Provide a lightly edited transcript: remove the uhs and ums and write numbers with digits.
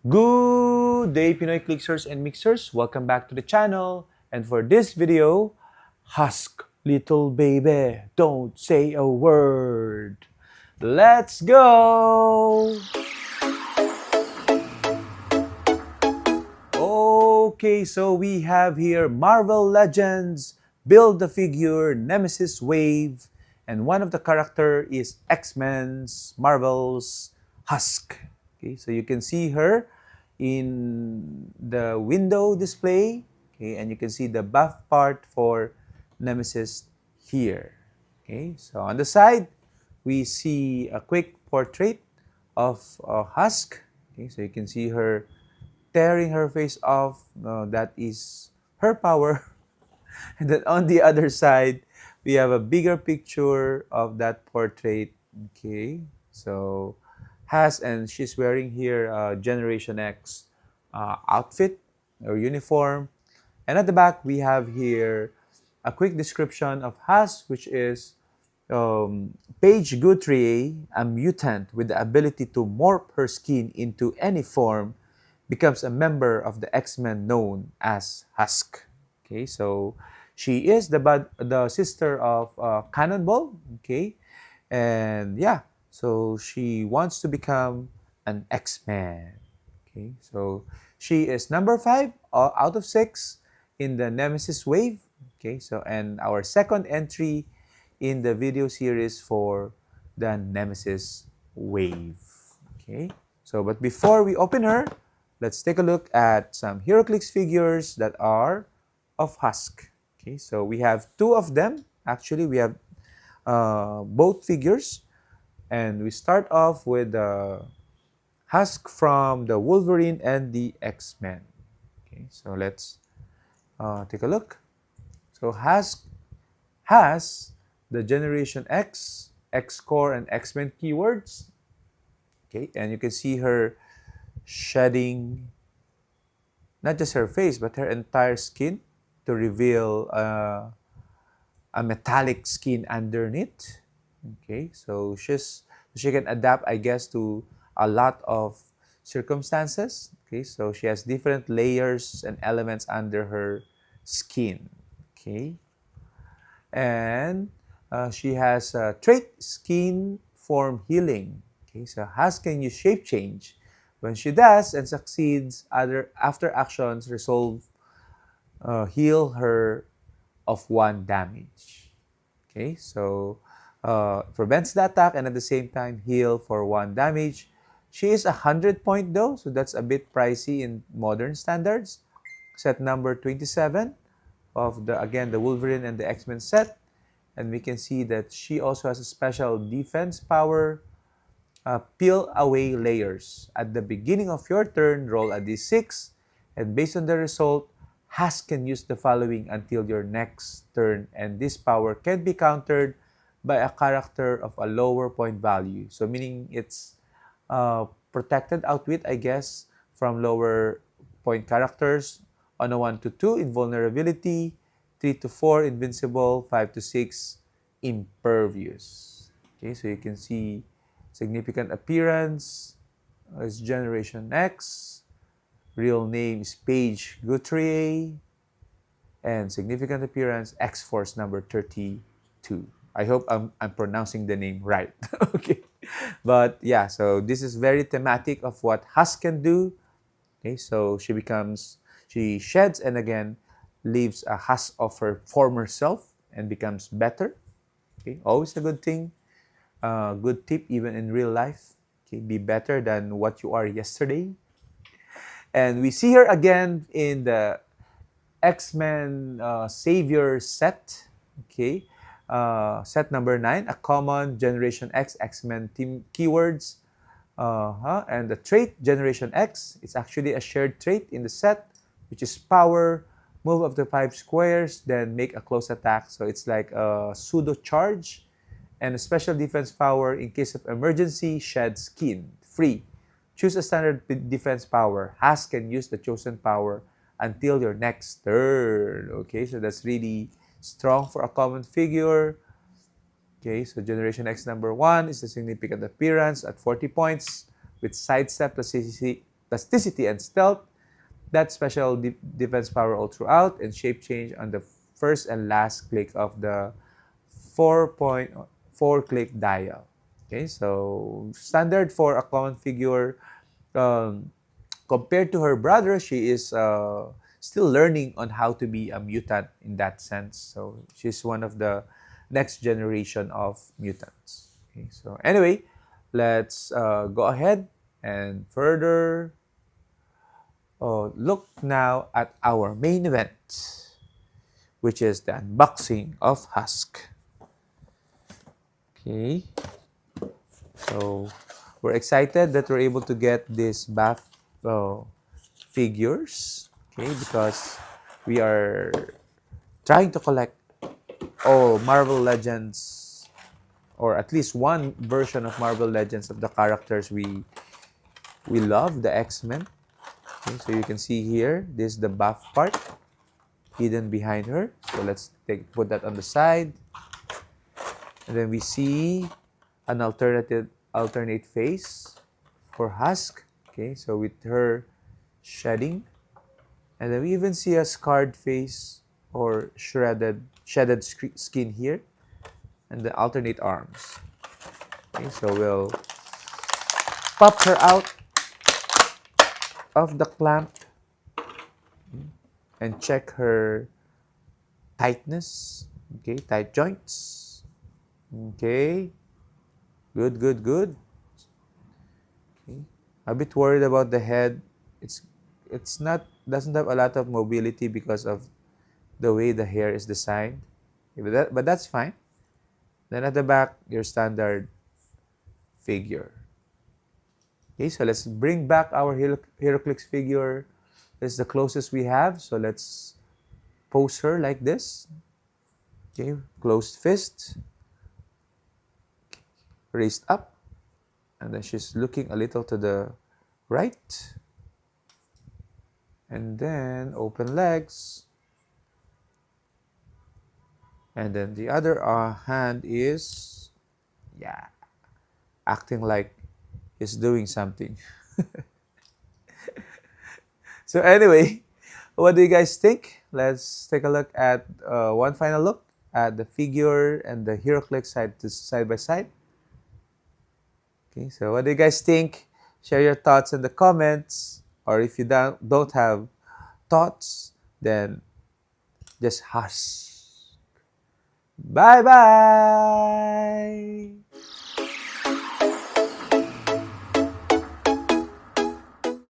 Good day, Pinoy Clicksers and Mixers. Welcome back to the channel. And for this video, Husk, little baby, don't say a word. Let's go! Okay, so we have here Marvel Legends, Build the Figure, Nemesis Wave, and one of the character is X-Men's Marvel's Husk. Okay, so you can see her in the window display, okay, and you can see the buff part for Nemesis here. Okay, so on the side, we see a quick portrait of Husk. Okay, so you can see her tearing her face off. That is her power. And then on the other side, we have a bigger picture of that portrait. Okay, so and she's wearing here Generation X outfit or uniform. And at the back, we have here a quick description of Husk, which is Paige Guthrie, a mutant with the ability to morph her skin into any form, becomes a member of the X-Men known as Husk. Okay, so she is the sister of Cannonball. Okay, and yeah, so she wants to become an X-Man. Okay, so she is number 5 out of 6 in the Nemesis wave. Okay, so and our second entry in the video series for the Nemesis wave. Okay, so but before we open her, let's take a look at some Heroclix figures that are of Husk. Okay, so we have 2 of them. Actually, we have both figures. And we start off with the Husk from the Wolverine and the X-Men. Okay, so let's take a look. So Husk has the Generation X, X-Core, and X-Men keywords. Okay, and you can see her shedding not just her face, but her entire skin to reveal a metallic skin underneath. Okay, so she can adapt, I guess, to a lot of circumstances. Okay, so she has different layers and elements under her skin. Okay, and she has a trait skin form healing. Okay, so Husk can use shape change. When she does and succeeds, other after actions resolve heal her of 1 damage. Okay, so prevents the attack and at the same time heal for 1 damage. She is 100 point though, so that's a bit pricey in modern standards. Set number 27 of the Wolverine and the X-Men set. And we can see that she also has a special defense power. Peel away layers. At the beginning of your turn, roll a d6, and based on the result, Husk can use the following until your next turn, and this power can be countered by a character of a lower point value. So meaning it's protected outwit, I guess, from lower point characters on a 1 to 2 invulnerability, 3 to 4 invincible, 5 to 6 impervious. Okay, so you can see significant appearance is Generation X. Real name is Paige Guthrie. And significant appearance, X-Force number 32. I hope I'm pronouncing the name right. Okay. But yeah, so this is very thematic of what Husk can do. Okay, so she sheds and again leaves a husk of her former self and becomes better. Okay, always a good thing. Good tip even in real life. Okay, be better than what you are yesterday. And we see her again in the X-Men Savior set. Okay, set number 9, a common Generation X X-Men team keywords. And the trait Generation X is actually a shared trait in the set, which is power, move up to 5 squares, then make a close attack. So it's like a pseudo charge. And a special defense power in case of emergency, shed skin, free. Choose a standard defense power. Husk can use the chosen power until your next turn. Okay, so that's really strong for a common figure. Okay, so Generation X number 1 is the significant appearance at 40 points with sidestep plus plasticity and stealth. That special defense power all throughout, and shape change on the first and last click of the 4.4 click dial. Okay, so standard for a common figure. Um, Compared to her brother, she is still learning on how to be a mutant in that sense. So she's one of the next generation of mutants. Okay, so anyway, let's go ahead and further look now at our main event, which is the unboxing of Husk. Okay, so we're excited that we're able to get this buff figures, okay, because we are trying to collect all Marvel Legends, or at least one version of Marvel Legends of the characters we love, the X-Men. Okay, so you can see here, this is the buff part hidden behind her. So let's put that on the side. And then we see an alternate face for Husk. Okay, so with her shedding. And then we even see a scarred face or shredded skin here. And the alternate arms. Okay, so we'll pop her out of the clamp and check her tightness. Okay, tight joints. Okay, good. Okay. A bit worried about the head. It's not doesn't have a lot of mobility because of the way the hair is designed. Okay, but that's fine. Then at the back, your standard figure. Okay, so let's bring back our Heroclix figure. This is the closest we have. So let's pose her like this. Okay, closed fist. Raised up. And then she's looking a little to the right. And then open legs. And then the other hand is, acting like he's doing something. So anyway, what do you guys think? Let's take a look at one final look at the figure and the Heroclix side by side. Okay, so what do you guys think? Share your thoughts in the comments. Or if you don't have thoughts, then just hush. Bye-bye!